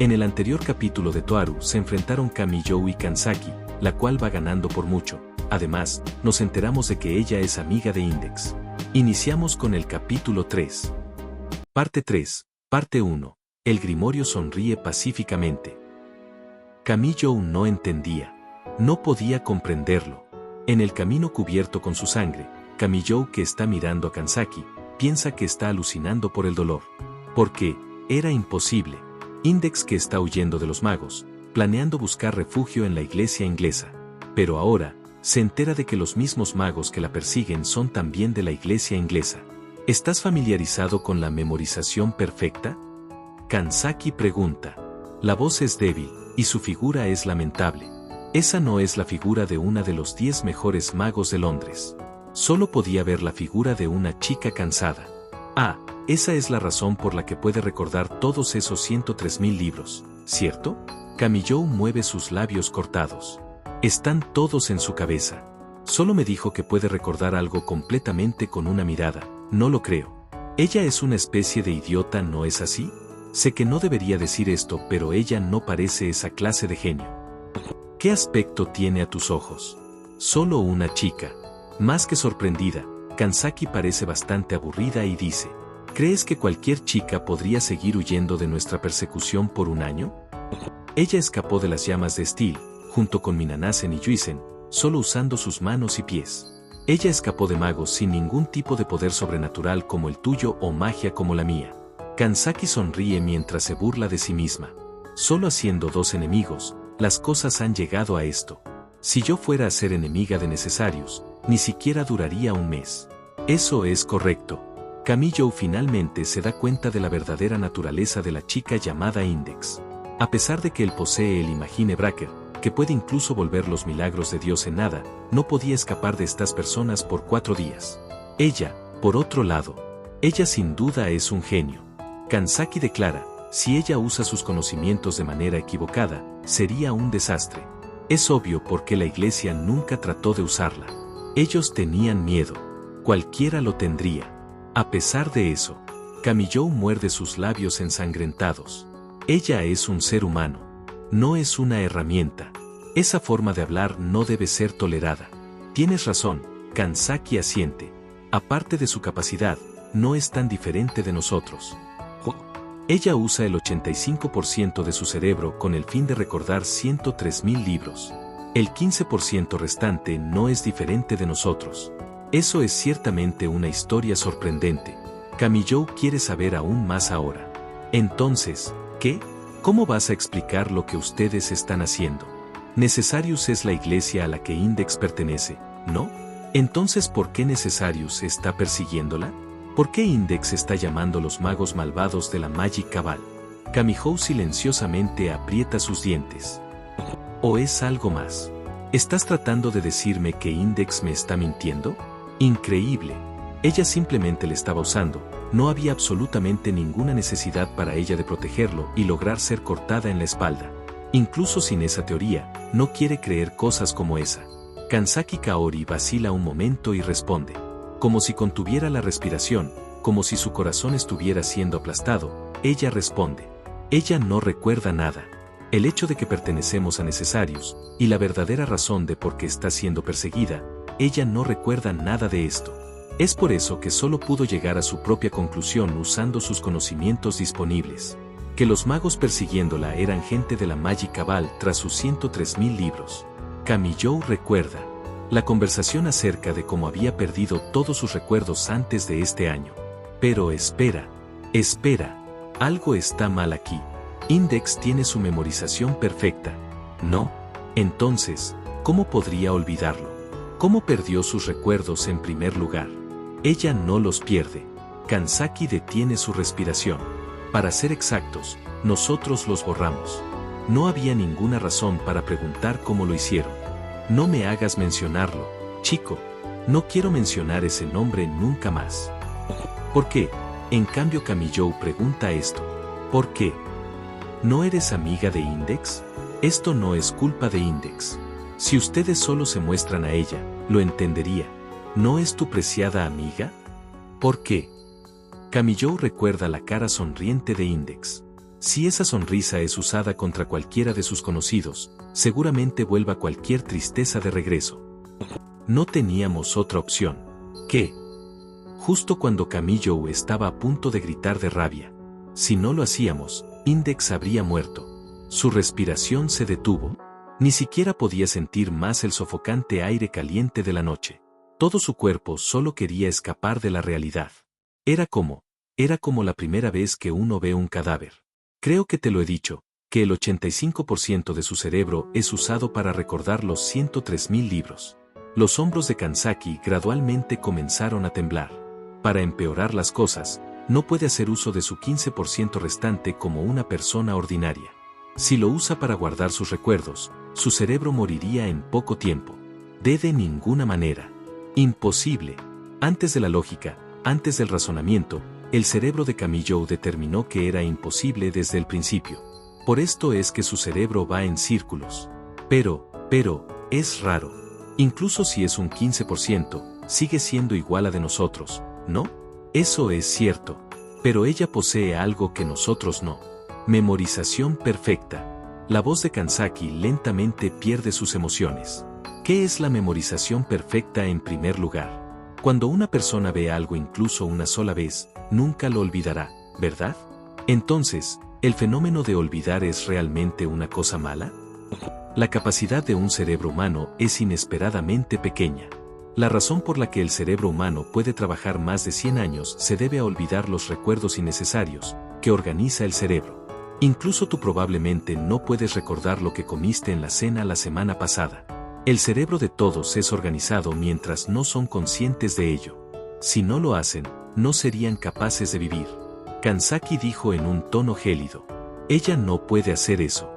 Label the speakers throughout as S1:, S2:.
S1: En el anterior capítulo de Toaru se enfrentaron Kamijou y Kanzaki, la cual va ganando por mucho. Además, nos enteramos de que ella es amiga de Index. Iniciamos con el capítulo 3. Parte 3, parte 1. El Grimorio sonríe pacíficamente. Kamijou no entendía. No podía comprenderlo. En el camino cubierto con su sangre, Kamijou, que está mirando a Kanzaki, piensa que está alucinando por el dolor. Porque era imposible. Index, que está huyendo de los magos, planeando buscar refugio en la iglesia inglesa. Pero ahora, se entera de que los mismos magos que la persiguen son también de la iglesia inglesa. ¿Estás familiarizado con la memorización perfecta? Kanzaki pregunta. La voz es débil, y su figura es lamentable. Esa no es la figura de una de los 10 mejores magos de Londres. Solo podía ver la figura de una chica cansada. Ah, esa es la razón por la que puede recordar todos esos 103.000 libros, ¿cierto? Kamijou mueve sus labios cortados. Están todos en su cabeza. Solo me dijo que puede recordar algo completamente con una mirada. No lo creo. Ella es una especie de idiota, ¿no es así? Sé que no debería decir esto, pero ella no parece esa clase de genio. ¿Qué aspecto tiene a tus ojos? Solo una chica. Más que sorprendida, Kanzaki parece bastante aburrida y dice: ¿crees que cualquier chica podría seguir huyendo de nuestra persecución por un año? Ella escapó de las llamas de Steel, junto con Minanasen y Yuisen, solo usando sus manos y pies. Ella escapó de magos sin ningún tipo de poder sobrenatural como el tuyo o magia como la mía. Kanzaki sonríe mientras se burla de sí misma. Solo haciendo 2 enemigos, las cosas han llegado a esto. Si yo fuera a ser enemiga de Necesarius, ni siquiera duraría un mes. Eso es correcto. Kamijou finalmente se da cuenta de la verdadera naturaleza de la chica llamada Index. A pesar de que él posee el Imagine Breaker, que puede incluso volver los milagros de Dios en nada, no podía escapar de estas personas por 4 días. Ella, por otro lado, ella sin duda es un genio. Kanzaki declara: si ella usa sus conocimientos de manera equivocada, sería un desastre. Es obvio porque la iglesia nunca trató de usarla. Ellos tenían miedo. Cualquiera lo tendría. A pesar de eso, Kamijou muerde sus labios ensangrentados. Ella es un ser humano. No es una herramienta. Esa forma de hablar no debe ser tolerada. Tienes razón, Kanzaki asiente. Aparte de su capacidad, no es tan diferente de nosotros. Ella usa el 85% de su cerebro con el fin de recordar 103.000 libros. El 15% restante no es diferente de nosotros. Eso es ciertamente una historia sorprendente. Kamijou quiere saber aún más ahora. Entonces, ¿qué? ¿Cómo vas a explicar lo que ustedes están haciendo? Necesarius es la iglesia a la que Index pertenece, ¿no? Entonces, ¿por qué Necesarius está persiguiéndola? ¿Por qué Index está llamando a los magos malvados de la Magic Cabal? Kamijou silenciosamente aprieta sus dientes. ¿O es algo más? ¿Estás tratando de decirme que Index me está mintiendo? Increíble. Ella simplemente le estaba usando. No había absolutamente ninguna necesidad para ella de protegerlo y lograr ser cortada en la espalda. Incluso sin esa teoría, no quiere creer cosas como esa. Kanzaki Kaori vacila un momento y responde. Como si contuviera la respiración, como si su corazón estuviera siendo aplastado, ella responde. Ella no recuerda nada. El hecho de que pertenecemos a Necesarius, y la verdadera razón de por qué está siendo perseguida, ella no recuerda nada de esto. Es por eso que solo pudo llegar a su propia conclusión usando sus conocimientos disponibles. Que los magos persiguiéndola eran gente de la Magic Cabal tras sus 103.000 libros. Kamijou recuerda la conversación acerca de cómo había perdido todos sus recuerdos antes de este año. Pero espera, algo está mal aquí. Index tiene su memorización perfecta, ¿no? Entonces, ¿cómo podría olvidarlo? ¿Cómo perdió sus recuerdos en primer lugar? Ella no los pierde. Kanzaki detiene su respiración. Para ser exactos, nosotros los borramos. No había ninguna razón para preguntar cómo lo hicieron. No me hagas mencionarlo, chico. No quiero mencionar ese nombre nunca más. ¿Por qué? En cambio Kamijou pregunta esto. ¿Por qué? ¿No eres amiga de Index? Esto no es culpa de Index. Si ustedes solo se muestran a ella, lo entendería. ¿No es tu preciada amiga? ¿Por qué? Kamijou recuerda la cara sonriente de Index. Si esa sonrisa es usada contra cualquiera de sus conocidos, seguramente vuelva cualquier tristeza de regreso. No teníamos otra opción. ¿Qué? Justo cuando Camille estaba a punto de gritar de rabia. Si no lo hacíamos, Index habría muerto. Su respiración se detuvo. Ni siquiera podía sentir más el sofocante aire caliente de la noche. Todo su cuerpo solo quería escapar de la realidad. Era como la primera vez que uno ve un cadáver. Creo que te lo he dicho, que el 85% de su cerebro es usado para recordar los 103.000 libros. Los hombros de Kanzaki gradualmente comenzaron a temblar. Para empeorar las cosas, no puede hacer uso de su 15% restante como una persona ordinaria. Si lo usa para guardar sus recuerdos, su cerebro moriría en poco tiempo. De ninguna manera. Imposible. Antes de la lógica, antes del razonamiento, el cerebro de Camille determinó que era imposible desde el principio. Por esto es que su cerebro va en círculos. Pero, es raro. Incluso si es un 15%, sigue siendo igual a de nosotros, ¿no? Eso es cierto. Pero ella posee algo que nosotros no. Memorización perfecta. La voz de Kanzaki lentamente pierde sus emociones. ¿Qué es la memorización perfecta en primer lugar? Cuando una persona ve algo incluso una sola vez, nunca lo olvidará, ¿verdad? Entonces, ¿el fenómeno de olvidar es realmente una cosa mala? La capacidad de un cerebro humano es inesperadamente pequeña. La razón por la que el cerebro humano puede trabajar más de 100 años se debe a olvidar los recuerdos innecesarios que organiza el cerebro. Incluso tú probablemente no puedes recordar lo que comiste en la cena la semana pasada. El cerebro de todos es organizado mientras no son conscientes de ello. Si no lo hacen, no serían capaces de vivir. Kanzaki dijo en un tono gélido. Ella no puede hacer eso.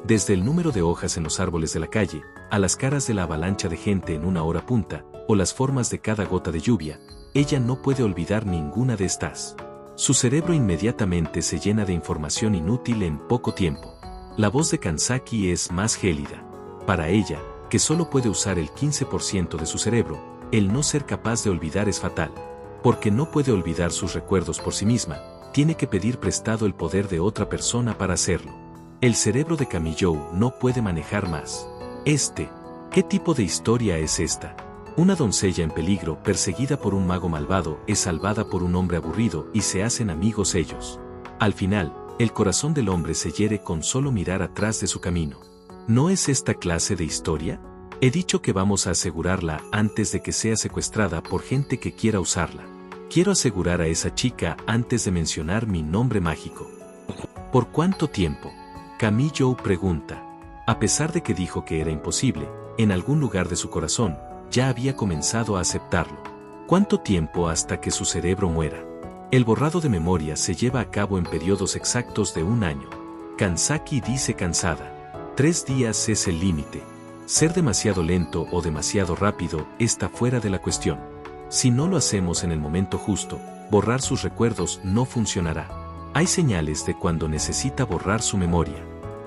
S1: Desde el número de hojas en los árboles de la calle, a las caras de la avalancha de gente en una hora punta, o las formas de cada gota de lluvia, ella no puede olvidar ninguna de estas. Su cerebro inmediatamente se llena de información inútil en poco tiempo. La voz de Kanzaki es más gélida. Para ella, que solo puede usar el 15% de su cerebro, el no ser capaz de olvidar es fatal. Porque no puede olvidar sus recuerdos por sí misma, tiene que pedir prestado el poder de otra persona para hacerlo. El cerebro de Camille no puede manejar más. ¿Qué tipo de historia es esta? Una doncella en peligro perseguida por un mago malvado es salvada por un hombre aburrido y se hacen amigos ellos. Al final, el corazón del hombre se hiere con solo mirar atrás de su camino. ¿No es esta clase de historia? He dicho que vamos a asegurarla antes de que sea secuestrada por gente que quiera usarla. Quiero asegurar a esa chica antes de mencionar mi nombre mágico. ¿Por cuánto tiempo? Camille pregunta. A pesar de que dijo que era imposible, en algún lugar de su corazón, ya había comenzado a aceptarlo. ¿Cuánto tiempo hasta que su cerebro muera? El borrado de memoria se lleva a cabo en periodos exactos de 1 año. Kanzaki dice cansada. 3 días es el límite. Ser demasiado lento o demasiado rápido está fuera de la cuestión. Si no lo hacemos en el momento justo, borrar sus recuerdos no funcionará. Hay señales de cuando necesita borrar su memoria.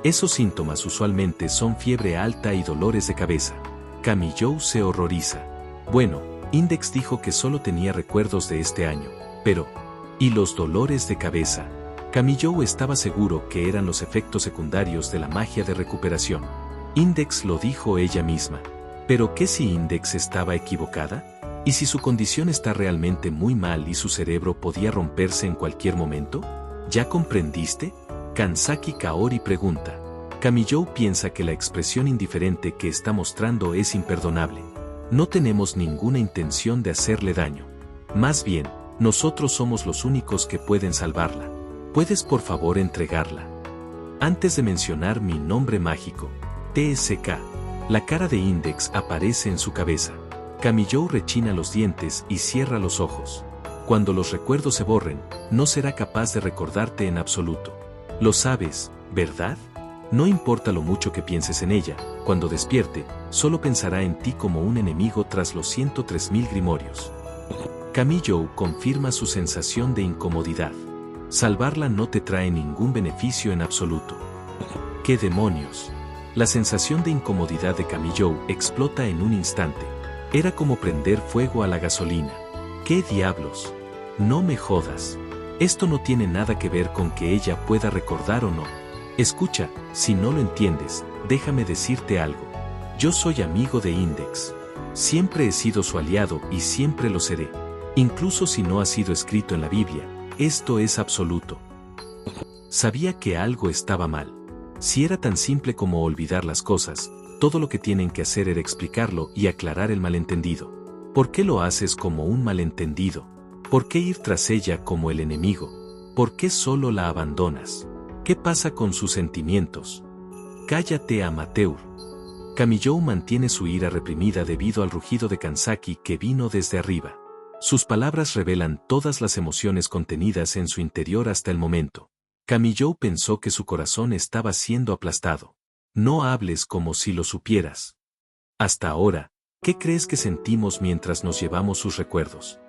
S1: Esos síntomas usualmente son fiebre alta y dolores de cabeza. Camille se horroriza. Bueno, Index dijo que solo tenía recuerdos de este año, pero... ¿y los dolores de cabeza? Camille estaba seguro que eran los efectos secundarios de la magia de recuperación. Index lo dijo ella misma. ¿Pero qué si Index estaba equivocada? ¿Y si su condición está realmente muy mal y su cerebro podía romperse en cualquier momento? ¿Ya comprendiste? Kanzaki Kaori pregunta. Camille piensa que la expresión indiferente que está mostrando es imperdonable. No tenemos ninguna intención de hacerle daño. Más bien, nosotros somos los únicos que pueden salvarla. ¿Puedes por favor entregarla? Antes de mencionar mi nombre mágico, TSK, la cara de Index aparece en su cabeza. Camille rechina los dientes y cierra los ojos. Cuando los recuerdos se borren, no será capaz de recordarte en absoluto. Lo sabes, ¿verdad? No importa lo mucho que pienses en ella, cuando despierte, solo pensará en ti como un enemigo tras los 103.000 grimorios. Camille confirma su sensación de incomodidad. Salvarla no te trae ningún beneficio en absoluto. ¿Qué demonios? La sensación de incomodidad de Camille explota en un instante. Era como prender fuego a la gasolina. ¿Qué diablos? No me jodas. Esto no tiene nada que ver con que ella pueda recordar o no. Escucha, si no lo entiendes, déjame decirte algo. Yo soy amigo de Index. Siempre he sido su aliado y siempre lo seré. Incluso si no ha sido escrito en la Biblia, esto es absoluto. Sabía que algo estaba mal. Si era tan simple como olvidar las cosas, todo lo que tienen que hacer era explicarlo y aclarar el malentendido. ¿Por qué lo haces como un malentendido? ¿Por qué ir tras ella como el enemigo? ¿Por qué solo la abandonas? ¿Qué pasa con sus sentimientos? Cállate, amateur. Kamijou mantiene su ira reprimida debido al rugido de Kanzaki que vino desde arriba. Sus palabras revelan todas las emociones contenidas en su interior hasta el momento. Kamijou pensó que su corazón estaba siendo aplastado. No hables como si lo supieras. Hasta ahora, ¿qué crees que sentimos mientras nos llevamos sus recuerdos?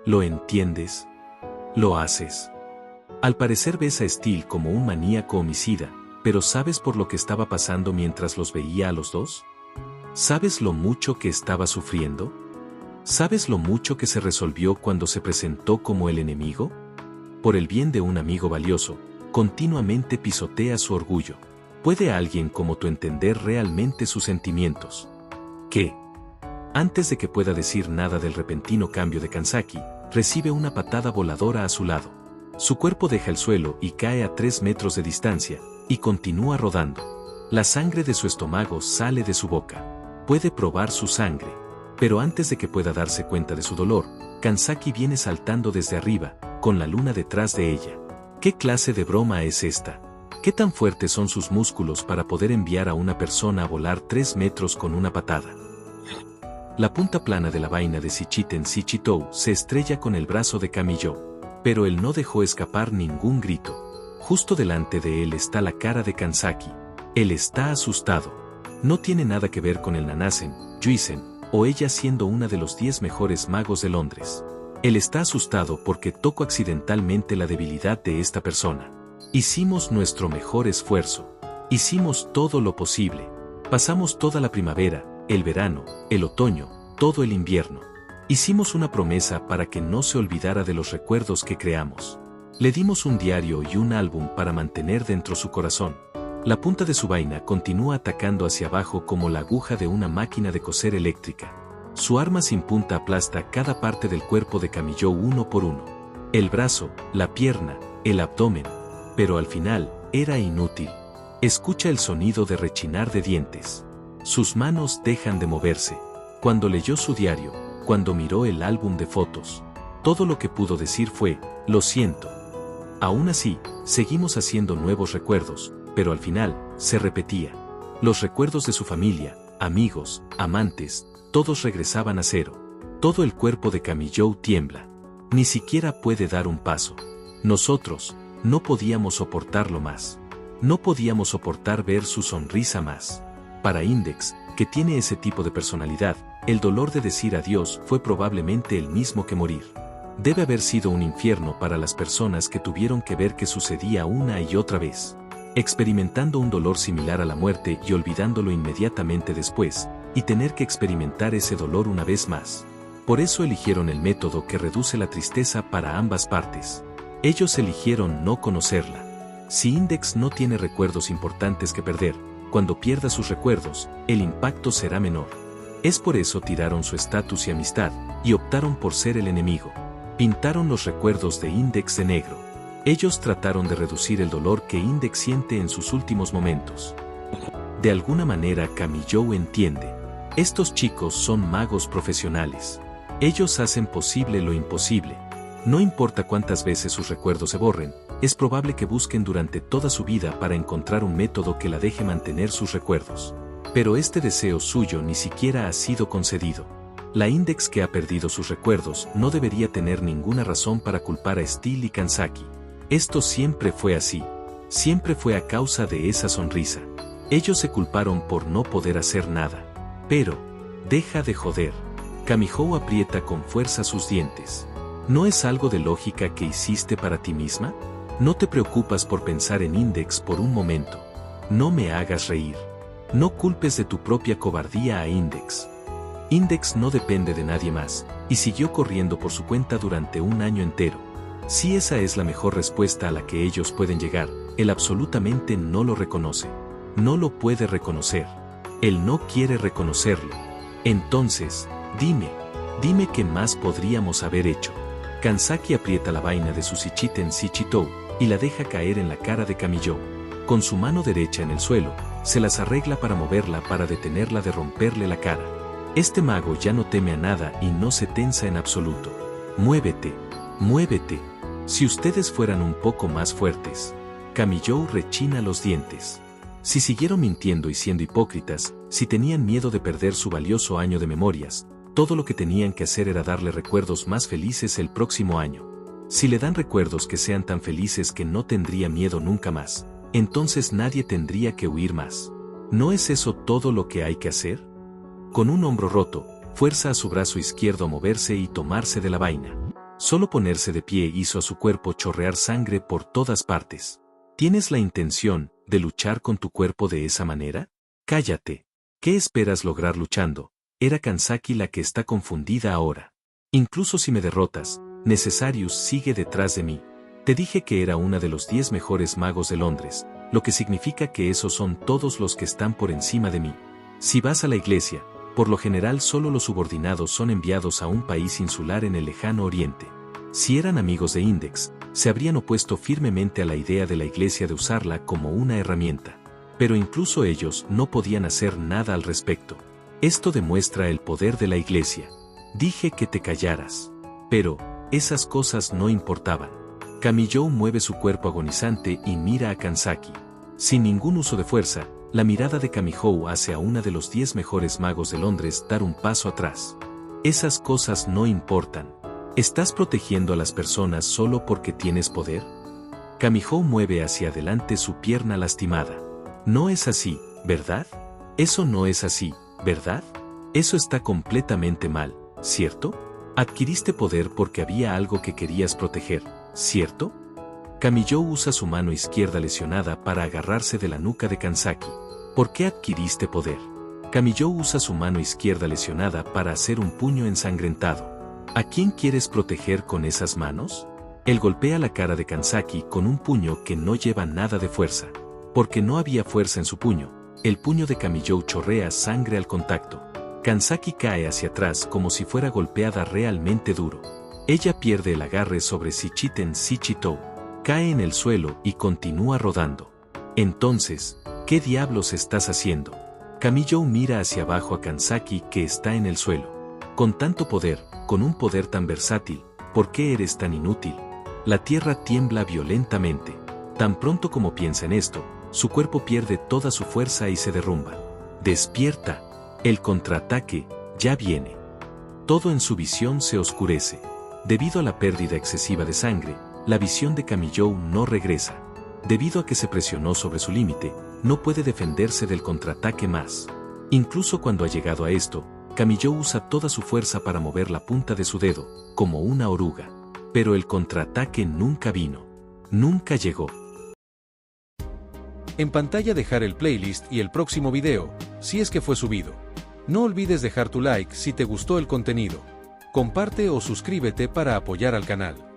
S1: ¿Lo entiendes? ¿Lo haces? Al parecer ves a Steel como un maníaco homicida, pero ¿sabes por lo que estaba pasando mientras los veía a los dos? ¿Sabes lo mucho que estaba sufriendo? ¿Sabes lo mucho que se resolvió cuando se presentó como el enemigo? Por el bien de un amigo valioso, continuamente pisotea su orgullo. ¿Puede alguien como tú entender realmente sus sentimientos? ¿Qué? Antes de que pueda decir nada del repentino cambio de Kanzaki, recibe una patada voladora a su lado. Su cuerpo deja el suelo y cae a 3 metros de distancia, y continúa rodando. La sangre de su estómago sale de su boca. Puede probar su sangre. Pero antes de que pueda darse cuenta de su dolor, Kanzaki viene saltando desde arriba, con la luna detrás de ella. ¿Qué clase de broma es esta? ¿Qué tan fuertes son sus músculos para poder enviar a una persona a volar 3 metros con una patada? La punta plana de la vaina de Shichiten Shichitou se estrella con el brazo de Kamijou, pero él no dejó escapar ningún grito. Justo delante de él está la cara de Kanzaki. Él está asustado. No tiene nada que ver con el Nanasen, Juisen, o ella siendo una de los 10 mejores magos de Londres. Él está asustado porque tocó accidentalmente la debilidad de esta persona. Hicimos nuestro mejor esfuerzo. Hicimos todo lo posible. Pasamos toda la primavera, el verano, el otoño, todo el invierno. Hicimos una promesa para que no se olvidara de los recuerdos que creamos. Le dimos un diario y un álbum para mantener dentro su corazón. La punta de su vaina continúa atacando hacia abajo como la aguja de una máquina de coser eléctrica. Su arma sin punta aplasta cada parte del cuerpo de Kamijou uno por uno. El brazo, la pierna, el abdomen. Pero al final, era inútil. Escucha el sonido de rechinar de dientes. Sus manos dejan de moverse. Cuando leyó su diario, cuando miró el álbum de fotos, todo lo que pudo decir fue, lo siento. Aún así, seguimos haciendo nuevos recuerdos, pero al final, se repetía. Los recuerdos de su familia, amigos, amantes, todos regresaban a cero. Todo el cuerpo de Kamijou tiembla. Ni siquiera puede dar un paso. Nosotros, no podíamos soportarlo más. No podíamos soportar ver su sonrisa más. Para Index, que tiene ese tipo de personalidad, el dolor de decir adiós fue probablemente el mismo que morir. Debe haber sido un infierno para las personas que tuvieron que ver que sucedía una y otra vez. Experimentando un dolor similar a la muerte y olvidándolo inmediatamente después, y tener que experimentar ese dolor una vez más. Por eso eligieron el método que reduce la tristeza para ambas partes. Ellos eligieron no conocerla. Si Index no tiene recuerdos importantes que perder, cuando pierda sus recuerdos, el impacto será menor. Es por eso tiraron su estatus y amistad, y optaron por ser el enemigo. Pintaron los recuerdos de Index de negro. Ellos trataron de reducir el dolor que Index siente en sus últimos momentos. De alguna manera Kamijou entiende. Estos chicos son magos profesionales. Ellos hacen posible lo imposible. No importa cuántas veces sus recuerdos se borren, es probable que busquen durante toda su vida para encontrar un método que la deje mantener sus recuerdos. Pero este deseo suyo ni siquiera ha sido concedido. La Index que ha perdido sus recuerdos no debería tener ninguna razón para culpar a Steel y Kanzaki. Esto siempre fue así. Siempre fue a causa de esa sonrisa. Ellos se culparon por no poder hacer nada. Pero, deja de joder. Kamijou aprieta con fuerza sus dientes. ¿No es algo de lógica que hiciste para ti misma? No te preocupas por pensar en Index por un momento. No me hagas reír. No culpes de tu propia cobardía a Index. Index no depende de nadie más, y siguió corriendo por su cuenta durante un año entero. Si esa es la mejor respuesta a la que ellos pueden llegar, él absolutamente no lo reconoce. No lo puede reconocer. Él no quiere reconocerlo. Entonces, dime qué más podríamos haber hecho. Kanzaki aprieta la vaina de su Shichiten Shichitou y la deja caer en la cara de Kamiyou. Con su mano derecha en el suelo, se las arregla para moverla para detenerla de romperle la cara. Este mago ya no teme a nada y no se tensa en absoluto. Muévete, muévete. Si ustedes fueran un poco más fuertes. Kamiyou rechina los dientes. Si siguieron mintiendo y siendo hipócritas, si tenían miedo de perder su valioso año de memorias, todo lo que tenían que hacer era darle recuerdos más felices el próximo año. Si le dan recuerdos que sean tan felices que no tendría miedo nunca más, entonces nadie tendría que huir más. ¿No es eso todo lo que hay que hacer? Con un hombro roto, fuerza a su brazo izquierdo a moverse y tomarse de la vaina. Solo ponerse de pie hizo a su cuerpo chorrear sangre por todas partes. ¿Tienes la intención de luchar con tu cuerpo de esa manera? Cállate. ¿Qué esperas lograr luchando? Era Kanzaki la que está confundida ahora. Incluso si me derrotas, Necessarius sigue detrás de mí. Te dije que era una de los 10 mejores magos de Londres, lo que significa que esos son todos los que están por encima de mí. Si vas a la iglesia, por lo general solo los subordinados son enviados a un país insular en el lejano oriente. Si eran amigos de Index, se habrían opuesto firmemente a la idea de la iglesia de usarla como una herramienta. Pero incluso ellos no podían hacer nada al respecto. Esto demuestra el poder de la iglesia. Dije que te callaras. Pero, esas cosas no importaban. Kamiyou mueve su cuerpo agonizante y mira a Kanzaki. Sin ningún uso de fuerza, la mirada de Kamiyou hace a una de los 10 mejores magos de Londres dar un paso atrás. Esas cosas no importan. ¿Estás protegiendo a las personas solo porque tienes poder? Kamiyou mueve hacia adelante su pierna lastimada. No es así, ¿verdad? Eso no es así, ¿verdad? Eso está completamente mal, ¿cierto? Adquiriste poder porque había algo que querías proteger, ¿cierto? Kamiyou usa su mano izquierda lesionada para agarrarse de la nuca de Kanzaki. ¿Por qué adquiriste poder? Kamiyou usa su mano izquierda lesionada para hacer un puño ensangrentado. ¿A quién quieres proteger con esas manos? Él golpea la cara de Kanzaki con un puño que no lleva nada de fuerza. Porque no había fuerza en su puño, el puño de Kamiyou chorrea sangre al contacto. Kanzaki cae hacia atrás como si fuera golpeada realmente duro. Ella pierde el agarre sobre Shichiten Shichitou, cae en el suelo y continúa rodando. Entonces, ¿qué diablos estás haciendo? Kamiyou mira hacia abajo a Kanzaki que está en el suelo. Con tanto poder, con un poder tan versátil, ¿por qué eres tan inútil? La tierra tiembla violentamente. Tan pronto como piensa en esto, su cuerpo pierde toda su fuerza y se derrumba. Despierta. El contraataque ya viene. Todo en su visión se oscurece. Debido a la pérdida excesiva de sangre, la visión de Kamiyou no regresa. Debido a que se presionó sobre su límite, no puede defenderse del contraataque más. Incluso cuando ha llegado a esto, Kamiyou usa toda su fuerza para mover la punta de su dedo, como una oruga. Pero el contraataque nunca vino. Nunca llegó.
S2: En pantalla dejar el playlist y el próximo video, si es que fue subido. No olvides dejar tu like si te gustó el contenido. Comparte o suscríbete para apoyar al canal.